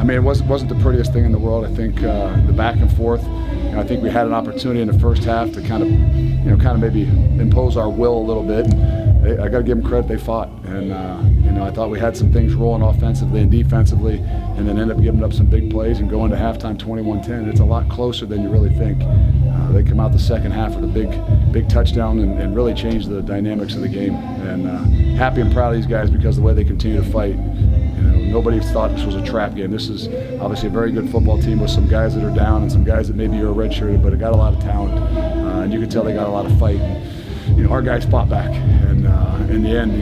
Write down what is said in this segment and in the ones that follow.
I mean, it wasn't the prettiest thing in the world. I think the back and forth. I think we had an opportunity in the first half to kind of maybe impose our will a little bit. I got to give them credit; they fought, and I thought we had some things rolling offensively and defensively, and then ended up giving up some big plays and going to halftime 21-10. It's a lot closer than you really think. They come out the second half with a big touchdown and really changed the dynamics of the game. And happy and proud of these guys because of the way they continue to fight. Nobody thought this was a trap game. This is obviously a very good football team with some guys that are down and some guys that maybe are redshirted, but it got a lot of talent, and you could tell they got a lot of fight. Our guys fought back, and in the end,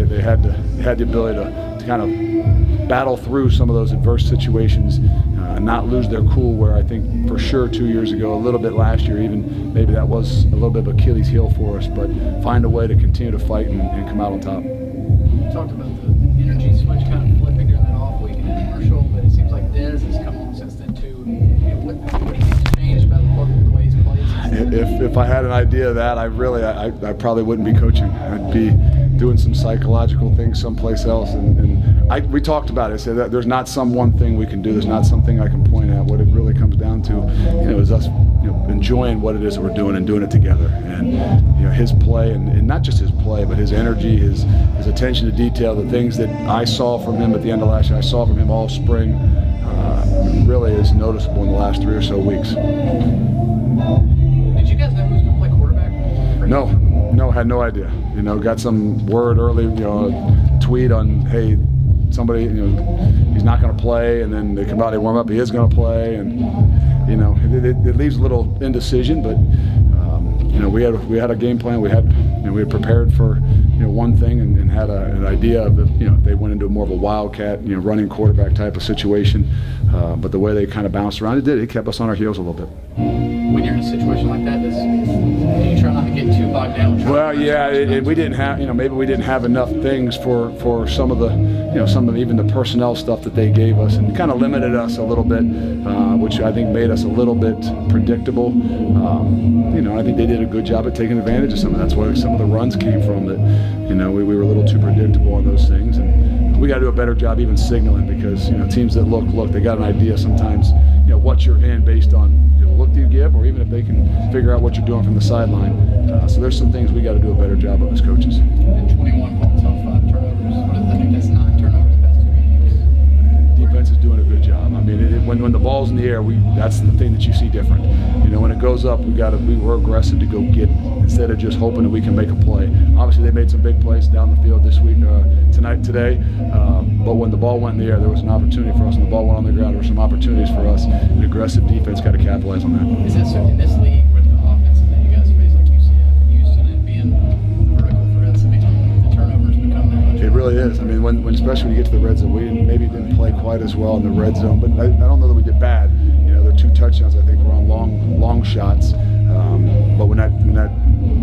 they had the ability to kind of battle through some of those adverse situations, and not lose their cool. Where I think for sure 2 years ago, a little bit last year, even maybe that was a little bit of Achilles heel for us, but find a way to continue to fight and come out on top. You talked about the energy switch kind of flipping during that off week in Marshall, but it seems like Dez has come on since then too. What do you think's changed about the way he's played? If I had an idea of that, I probably wouldn't be coaching. I'd be doing some psychological things someplace else. And we talked about it. I said that there's not some one thing we can do. There's not something I can point at. What it really comes down to, is us enjoying what it is that we're doing and doing it together. And his play, and not just his play, but his energy, his attention to detail, the things that I saw from him at the end of last year, I saw from him all spring, really is noticeable in the last 3 or so weeks. Did you guys know who was going to play quarterback? No, had no idea. Got some word early, tweet on, hey, somebody, he's not going to play, and then they come out, they warm up, he is going to play, and it leaves a little indecision, but we had a game plan. We had prepared for one thing and had an idea of if they went into more of a wildcat running quarterback type of situation, but the way they kind of bounced around, it kept us on our heels a little bit. When you're in a situation like that, do you try not to get too bogged down? Well, yeah, we didn't have, maybe we didn't have enough things for some of the, some of even the personnel stuff that they gave us, and kind of limited us a little bit, which I think made us a little bit predictable. I think they did a good job at taking advantage of some of that. That's where some of the runs came from. That, we were a little too predictable on those things, and we got to do a better job even signaling, because teams that look, they got an idea sometimes, what you're in based on look do you give, or even if they can figure out what you're doing from the sideline. So there's some things we got to do a better job of as coaches. And 21 points off 5 turnovers. I think that's 9 turnovers the past 2 games. Defense is doing a good job. I mean, when the ball's in the air, that's the thing that you see different. When it goes up, we're aggressive to go get it instead of just hoping that we can make a play. Obviously, they made some big plays down the field this week, today. But when the ball went in the air, there was an opportunity for us. When the ball went on the ground, there were some opportunities for us. An aggressive defense got to capitalize on that. Is this in this league with the offenses that you guys face, like UCF and Houston, and being the vertical threats? I mean, the turnovers become that much. It really is. I mean, especially when you get to the red zone, we maybe didn't play quite as well in the red zone, but I don't know that we did bad. The 2 touchdowns I think were on long shots. But when that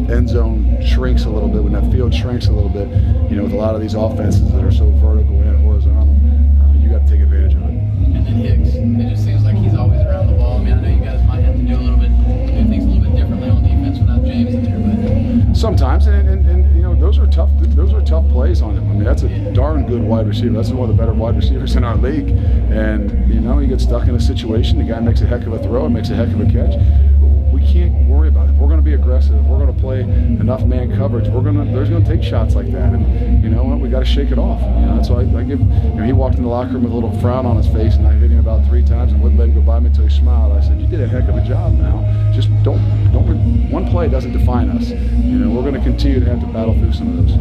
end zone shrinks a little bit, when that field shrinks a little bit, with a lot of these offenses that are so vertical and horizontal, you got to take advantage of it. And then Hicks, it just seems like he's always around the ball. I mean, I know you guys might have to do things a little bit differently on defense without James in there, but sometimes, and those are tough. Those are tough plays on him. I mean, that's a darn good wide receiver. That's one of the better wide receivers in our league. And he gets stuck in a situation. The guy makes a heck of a throw and makes a heck of a catch. We can't worry about it. If we're going to be aggressive, if we're going to play enough man coverage, there's going to take shots like that, and you know what, we got to shake it off. That's why I give. He walked in the locker room with a little frown on his face, and I hit him about 3 times and wouldn't let him go by me until he smiled. I said, "You did a heck of a job. Now, just don't. One play doesn't define us. We're going to continue to have to battle through some of those."